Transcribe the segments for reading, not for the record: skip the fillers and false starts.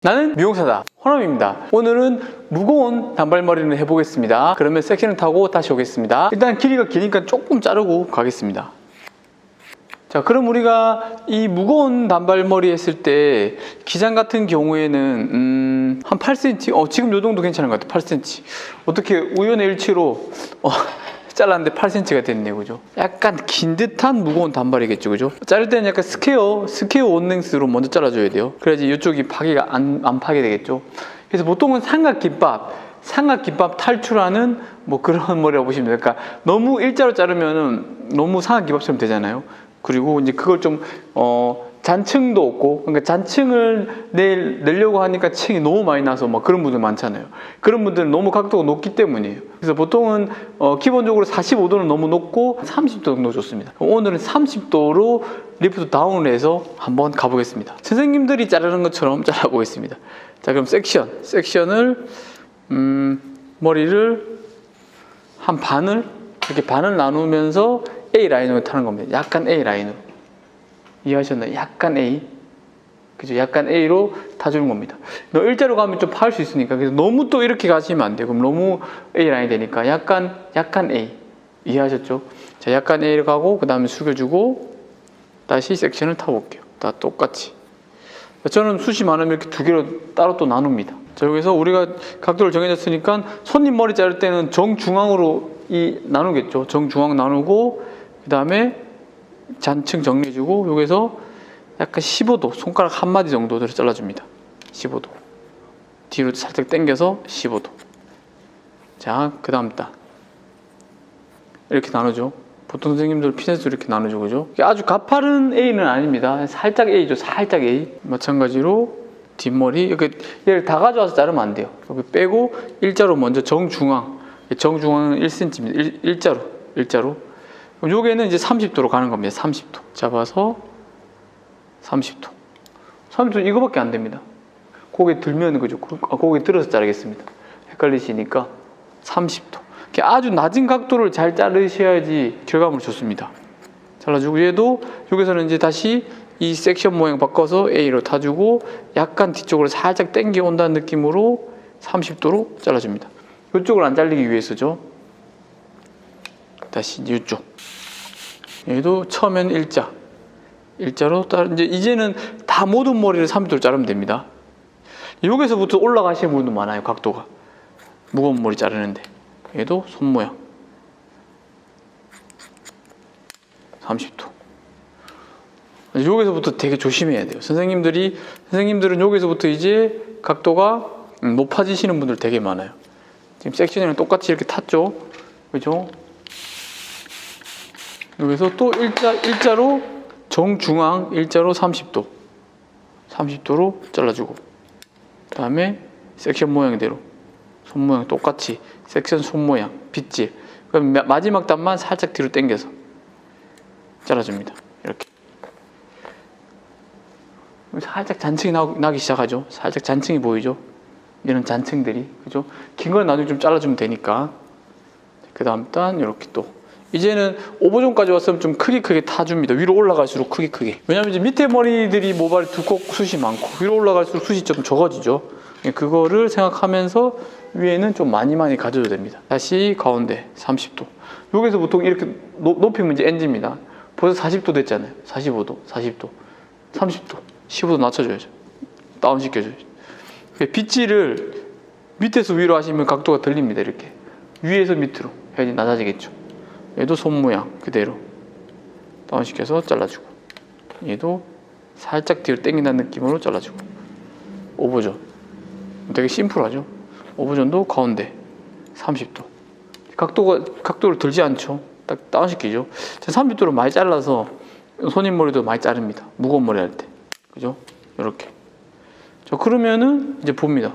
나는 미용사다. 호남입니다. 오늘은 무거운 단발머리를 해보겠습니다. 그러면 섹션을 타고 다시 오겠습니다. 일단 길이가 기니까 조금 자르고 가겠습니다. 자, 그럼 우리가 이 무거운 단발머리 했을 때 기장 같은 경우에는 한 8cm? 지금 요 정도 괜찮은 것 같아요. 8cm. 어떻게 우연의 일치로 잘랐는데 8cm가 됐네요. 그죠? 약간 긴 듯한 무거운 단발이겠죠. 그죠? 자를 때는 약간 스퀘어 원랭스로 먼저 잘라줘야 돼요. 그래야지 이쪽이 파기가 안 파괴되겠죠. 그래서 보통은 삼각김밥 탈출하는 뭐 그런 머리라고 보시면 돼요. 그러니까 너무 일자로 자르면은 너무 삼각김밥처럼 되잖아요. 그리고 이제 그걸 좀 잔층도 없고, 그러니까 잔층을 내려고 하니까 층이 너무 많이 나서 막 그런 분들 많잖아요. 그런 분들은 너무 각도가 높기 때문이에요. 그래서 보통은 기본적으로 45도는 너무 높고 30도 정도 좋습니다. 오늘은 30도로 리프트 다운을 해서 한번 가보겠습니다. 선생님들이 자르는 것처럼 잘라보겠습니다. 자, 그럼 섹션을 머리를 한 반을 이렇게 반을 나누면서 A 라인으로 타는 겁니다. 약간 A 라인으로. 이해하셨나요? 약간 A. 그죠? 약간 A로 타주는 겁니다. 너 일자로 가면 좀 파할 수 있으니까. 그래서 너무 또 이렇게 가시면 안 돼요. 그럼 너무 A 라인이 되니까 약간 A. 이해하셨죠? 자, 약간 A로 가고, 그 다음에 숙여주고, 다시 섹션을 타볼게요. 다 똑같이. 저는 숱이 많으면 이렇게 두 개로 따로 또 나눕니다. 자, 여기서 우리가 각도를 정해졌으니까 손님 머리 자를 때는 정중앙으로 나누겠죠. 정중앙 나누고, 그 다음에 잔층 정리해주고, 여기서 약간 15도, 손가락 한 마디 정도를 잘라줍니다. 15도. 뒤로 살짝 당겨서 15도. 자, 그 다음 단. 이렇게 나누죠. 보통 선생님들 피센스로 이렇게 나누죠. 그죠? 아주 가파른 A는 아닙니다. 살짝 A죠. 살짝 A. 마찬가지로 뒷머리. 이렇게 얘를 다 가져와서 자르면 안 돼요. 여기 빼고 일자로 먼저 정중앙은 1cm입니다. 일자로. 요게는 이제 30도로 가는 겁니다. 30도. 잡아서 30도. 30도 이거밖에 안 됩니다. 고개 들면 그죠? 고개 들어서 자르겠습니다. 헷갈리시니까 30도. 아주 낮은 각도를 잘 자르셔야지 결과물이 좋습니다. 잘라주고 얘도 여기서는 이제 다시 이 섹션 모양 바꿔서 A로 타주고 약간 뒤쪽으로 살짝 당겨 온다는 느낌으로 30도로 잘라줍니다. 이쪽을 안 잘리기 위해서죠. 다시 이쪽. 얘도 처음엔 일자로 이제는 다 모든 머리를 30도로 자르면 됩니다. 여기서부터 올라가시는 분도 많아요. 각도가 무거운 머리 자르는데. 얘도 손 모양 30도. 여기서부터 되게 조심해야 돼요. 선생님들은 여기서부터 이제 각도가 높아지시는 분들 되게 많아요. 지금 섹션이랑 똑같이 이렇게 탔죠. 그죠? 여기서 또 일자로 정중앙 일자로 30도로 잘라주고, 그 다음에 섹션 모양대로 손 모양 똑같이 섹션 손 모양 빗질. 그럼 마지막 단만 살짝 뒤로 당겨서 잘라줍니다. 이렇게 살짝 잔층이 나기 시작하죠. 살짝 잔층이 보이죠. 이런 잔층들이, 그죠? 긴 건 나중에 좀 잘라주면 되니까. 그 다음 단 이렇게 또 이제는 오버존까지 왔으면 좀 크게 타줍니다. 위로 올라갈수록 크게. 왜냐면 이제 밑에 머리들이 모발이 두껍고 숱이 많고 위로 올라갈수록 숱이 좀 적어지죠. 그거를 생각하면서 위에는 좀 많이 가져도 됩니다. 다시 가운데 30도. 여기서 보통 이렇게 높이면 이제 NG입니다. 벌써 40도 됐잖아요. 45도, 40도, 30도, 15도 낮춰줘야죠. 다운시켜줘야죠. 빗질을 밑에서 위로 하시면 각도가 들립니다. 이렇게 위에서 밑으로 해야지 낮아지겠죠. 얘도 손 모양 그대로 다운시켜서 잘라주고, 얘도 살짝 뒤로 당긴다는 느낌으로 잘라주고, 오버존 되게 심플하죠. 오버존도 가운데 30도. 각도를 들지 않죠. 딱 다운시키죠. 30도로 많이 잘라서 손님 머리도 많이 자릅니다. 무거운 머리 할 때. 그죠? 이렇게. 자, 그러면은 이제 봅니다.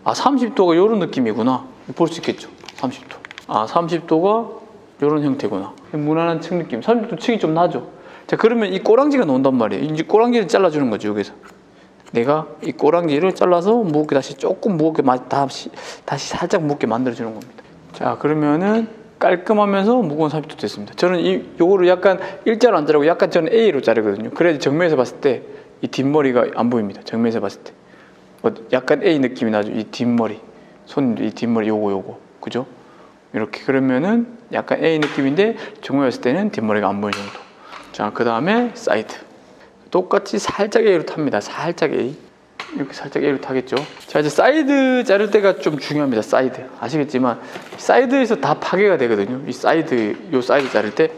30도가 이런 느낌이구나. 볼 수 있겠죠. 30도. 30도가 이런 형태구나. 무난한 층 느낌. 30도 층이 좀 나죠. 자, 그러면 이 꼬랑지가 나온단 말이에요. 이제 꼬랑지를 잘라주는 거죠. 여기서. 내가 이 꼬랑지를 잘라서 무겁게 조금 무겁게 다시 살짝 무겁게 만들어주는 겁니다. 자, 그러면은 깔끔하면서 무거운 30도 됐습니다. 저는 요거를 약간 일자로 안 자르고 약간 저는 A로 자르거든요. 그래야지 정면에서 봤을 때 이 뒷머리가 안 보입니다. 정면에서 봤을 때. 약간 A 느낌이 나죠. 이 뒷머리, 손님들 이 뒷머리 요거 그죠? 이렇게 그러면은 약간 A 느낌인데 정면했을 때는 뒷머리가 안 보이는 정도. 자, 그 다음에 사이드 똑같이 살짝 A로 탑니다. 살짝 A 이렇게 살짝 A로 타겠죠. 자, 이제 사이드 자를 때가 좀 중요합니다. 사이드 아시겠지만 사이드에서 다 파괴가 되거든요. 이 사이드 요 사이드 자를 때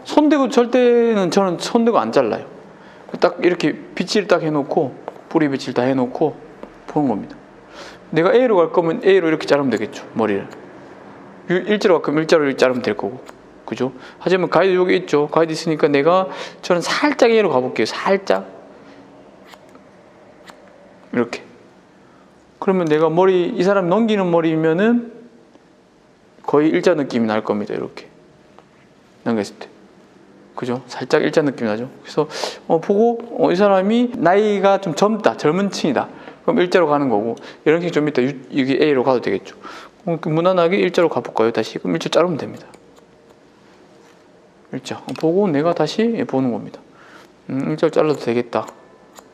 손대고 절대는 저는 손대고 안 잘라요. 딱 이렇게 빗질 딱 해놓고 뿌리 빗질 다 해놓고 보는 겁니다. 내가 A로 갈 거면 A로 이렇게 자르면 되겠죠. 머리를 일자로 갈 거면 일자로 이렇게 자르면 될 거고 그죠? 하지만 가이드 여기 있죠. 가이드 있으니까 저는 살짝 A로 가볼게요. 살짝 이렇게. 그러면 내가 이 사람 넘기는 머리면은 거의 일자 느낌이 날 겁니다. 이렇게 넘겼을 때 그죠? 살짝 일자 느낌이 나죠. 그래서 보고 이 사람이 나이가 좀 젊은 층이다. 그럼 일자로 가는 거고 이런 게 좀 있다. 여기 A로 가도 되겠죠. 무난하게 일자로 가볼까요? 다시 그럼 일자 자르면 됩니다. 일자 보고 내가 다시 보는 겁니다. 일자로 잘라도 되겠다.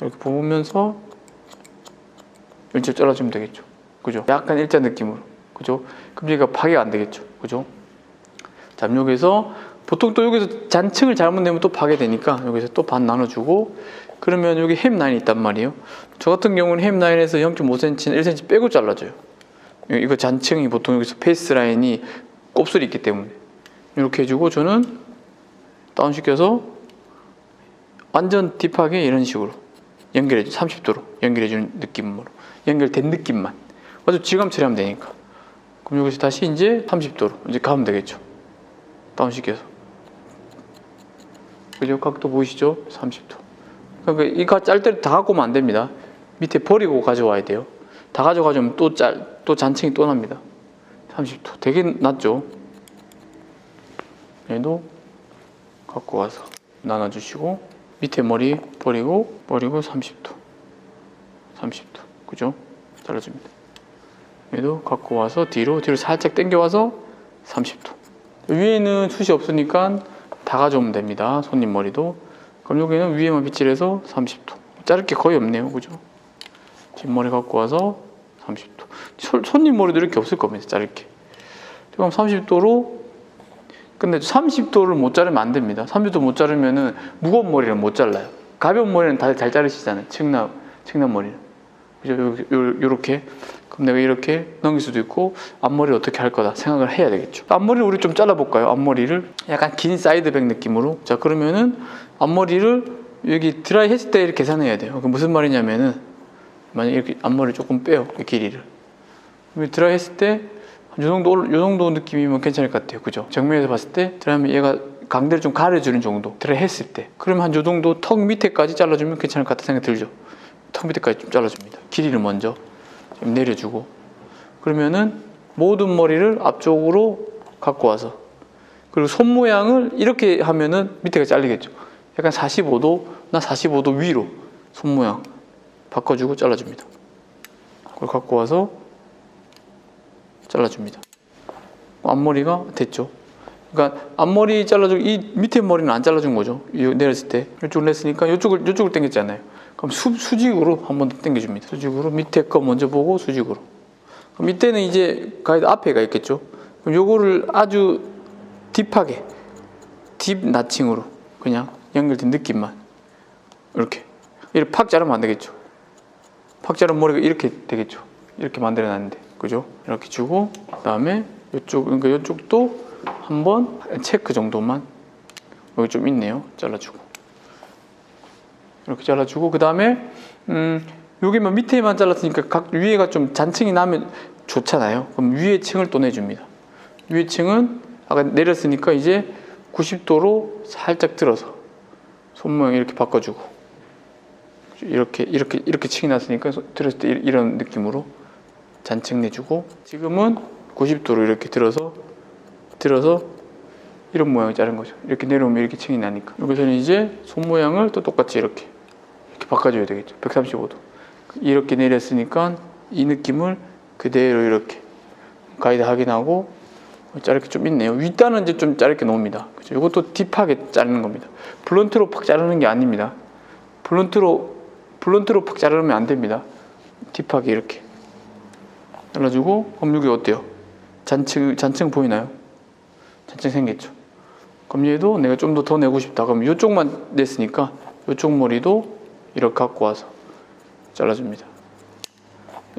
이렇게 보면서 일자로 잘라주면 되겠죠. 그죠? 약간 일자 느낌으로 그죠? 그럼 얘가 파괴가 안 되겠죠. 그죠? 자, 여기서 보통 또 여기서 잔층을 잘못 내면 또 파괴되니까 여기서 또 반 나눠주고 그러면 여기 햄 라인이 있단 말이에요. 저 같은 경우는 햄 라인에서 0.5cm나 1cm 빼고 잘라줘요. 이거 잔층이 보통 여기서 페이스 라인이 곱슬이 있기 때문에 이렇게 해주고 저는 다운시켜서 완전 딥하게 이런 식으로 연결해줘 30도로 연결해주는 느낌으로 연결된 느낌만 아주 질감 처리하면 되니까 그럼 여기서 다시 이제 30도로 이제 가면 되겠죠. 다운시켜서 그죠? 각도 보이시죠? 30도. 그러니까 이거 짤 때 다 갖고 오면 안 됩니다. 밑에 버리고 가져와야 돼요. 다 가져가면 또 잔층이 또 납니다. 30도. 되게 낮죠? 얘도 갖고 와서 나눠주시고 밑에 머리 버리고 30도. 30도. 그죠? 잘라줍니다. 얘도 갖고 와서 뒤로 살짝 당겨와서 30도. 위에는 숱이 없으니까 다 가져오면 됩니다. 손님 머리도. 그럼 여기는 위에만 빗질해서 30도. 자를 게 거의 없네요. 그죠? 뒷머리 갖고 와서 30도. 손님 머리도 이렇게 없을 겁니다. 자를 게. 그럼 30도로 근데 30도를 못 자르면 안 됩니다. 30도 못 자르면은 무거운 머리는 못 잘라요. 가벼운 머리는 다들 잘 자르시잖아요. 측납 머리는. 그죠? 요렇게. 그럼 내가 이렇게 넘길 수도 있고 앞머리를 어떻게 할 거다 생각을 해야 되겠죠. 앞머리를 우리 좀 잘라볼까요? 앞머리를 약간 긴 사이드백 느낌으로. 자, 그러면은 앞머리를 여기 드라이 했을 때 이렇게 계산해야 돼요. 무슨 말이냐면은 만약 이렇게 앞머리 조금 빼요. 이 길이를. 드라이 했을 때 요 정도 느낌이면 괜찮을 것 같아요. 그죠? 정면에서 봤을 때 드라이하면 얘가 강대를 좀 가려주는 정도. 드라이 했을 때. 그러면 한 요 정도 턱 밑에까지 잘라주면 괜찮을 것 같다 생각 들죠? 턱 밑에까지 좀 잘라줍니다. 길이를 먼저 좀 내려주고 그러면은 모든 머리를 앞쪽으로 갖고 와서 그리고 손 모양을 이렇게 하면은 밑에가 잘리겠죠. 약간 45도 위로 손 모양 바꿔주고 잘라줍니다. 그걸 갖고 와서 잘라줍니다. 앞머리가 됐죠. 그러니까 앞머리 잘라주고 이 밑에 머리는 안 잘라준 거죠. 내렸을 때 이쪽을 냈으니까 이쪽을 당겼잖아요. 그럼 수직으로 한 번 더 당겨줍니다. 수직으로 밑에 거 먼저 보고 수직으로. 그럼 밑에는 이제 가이드 앞에가 있겠죠. 그럼 요거를 아주 딥하게 딥 나칭으로 그냥 연결된 느낌만 이렇게 팍 자르면 안 되겠죠. 팍 자르면 머리가 이렇게 되겠죠. 이렇게 만들어놨는데 그죠? 이렇게 주고 그다음에 그러니까 이쪽도 한번 체크 정도만 여기 좀 있네요. 잘라주고 이렇게 잘라주고 그 다음에 여기만 밑에만 잘랐으니까 각 위에가 좀 잔층이 나면 좋잖아요. 그럼 위에 층을 또 내줍니다. 위에 층은 아까 내렸으니까 이제 90도로 살짝 들어서 손 모양 이렇게 바꿔주고 이렇게 층이 났으니까 들었을 때 이런 느낌으로 잔층 내주고 지금은 90도로 이렇게 들어서 이런 모양을 자른 거죠. 이렇게 내려오면 이렇게 층이 나니까 여기서는 이제 손 모양을 또 똑같이 이렇게 바꿔줘야 되겠죠. 135도 이렇게 내렸으니까 이 느낌을 그대로 이렇게 가이드 확인하고 자르게 좀 있네요. 윗단은 이제 좀 자르게 놓습니다. 그죠? 이것도 딥하게 자르는 겁니다. 블런트로 팍 자르는 게 아닙니다. 블런트로 팍 자르면 안 됩니다. 딥하게 이렇게 잘라주고, 그럼 여기 어때요? 잔층 보이나요? 잔층 생겼죠? 그럼 얘도 내가 좀 더 내고 싶다. 그럼 이쪽만 냈으니까 이쪽 머리도 이렇게 갖고 와서 잘라줍니다.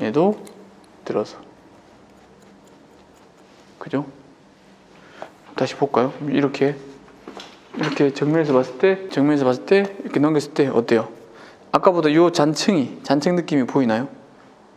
얘도 들어서. 그죠? 다시 볼까요? 이렇게 정면에서 봤을 때 이렇게 넘겼을 때 어때요? 아까보다 요 잔층 느낌이 보이나요?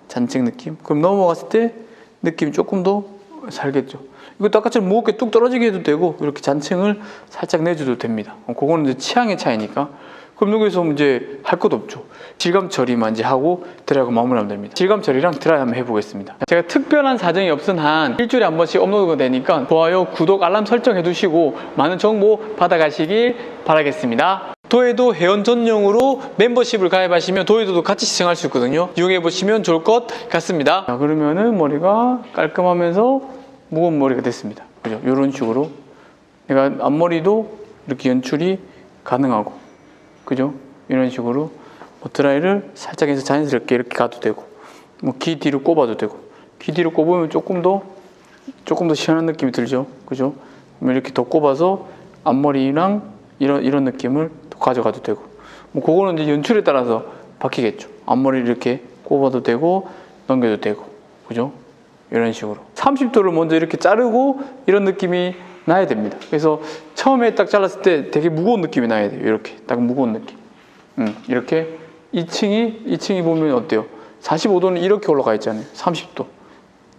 잔층 느낌? 그럼 넘어갔을 때 느낌이 조금 더 살겠죠. 이것도 아까처럼 무겁게 뚝 떨어지게 해도 되고, 이렇게 잔층을 살짝 내줘도 됩니다. 그거는 이제 취향의 차이니까. 그럼 여기서 이제 할 것도 없죠. 질감 처리만 이제 하고 드라이하고 마무리하면 됩니다. 질감 처리랑 드라이 한번 해보겠습니다. 제가 특별한 사정이 없은 한 일주일에 한 번씩 업로드가 되니까 좋아요, 구독, 알람 설정해 두시고 많은 정보 받아가시길 바라겠습니다. 도에도 회원 전용으로 멤버십을 가입하시면 도에도도 같이 시청할 수 있거든요. 이용해 보시면 좋을 것 같습니다. 자, 그러면은 머리가 깔끔하면서 무거운 머리가 됐습니다. 그죠? 이런 식으로 내가 앞머리도 이렇게 연출이 가능하고, 그죠? 이런 식으로 뭐 드라이를 살짝 해서 자연스럽게 이렇게 가도 되고, 뭐 귀 뒤로 꼽아도 되고, 귀 뒤로 꼽으면 조금 더 시원한 느낌이 들죠, 그죠? 이렇게 더 꼽아서 앞머리랑 이런 느낌을 더 가져가도 되고, 뭐 그거는 이제 연출에 따라서 바뀌겠죠. 앞머리를 이렇게 꼽아도 되고 넘겨도 되고, 그죠? 이런 식으로 30도를 먼저 이렇게 자르고 이런 느낌이 나야 됩니다. 그래서 처음에 딱 잘랐을 때 되게 무거운 느낌이 나야 돼요. 이렇게 딱 무거운 느낌. 이렇게 2층이 보면 어때요? 45도는 이렇게 올라가 있잖아요. 30도.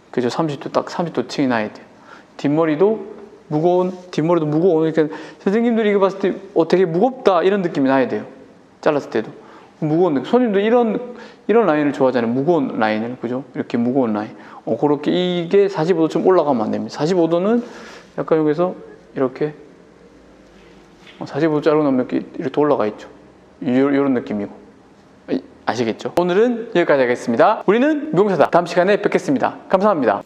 그죠? 30도 딱 30도 층이 나야 돼요. 뒷머리도 무거운. 그러니까 선생님들이 이거 봤을 때 되게 무겁다 이런 느낌이 나야 돼요. 잘랐을 때도 무거운 느낌. 손님도 이런 라인을 좋아하잖아요. 무거운 라인을, 그죠? 이렇게 무거운 라인. 그렇게 이게 45도 좀 올라가면 안 됩니다. 45도는 약간 여기서 이렇게 45도 자르고 나면 이렇게 올라가 있죠. 이런 느낌이고. 아시겠죠? 오늘은 여기까지 하겠습니다. 우리는 미용사다. 다음 시간에 뵙겠습니다. 감사합니다.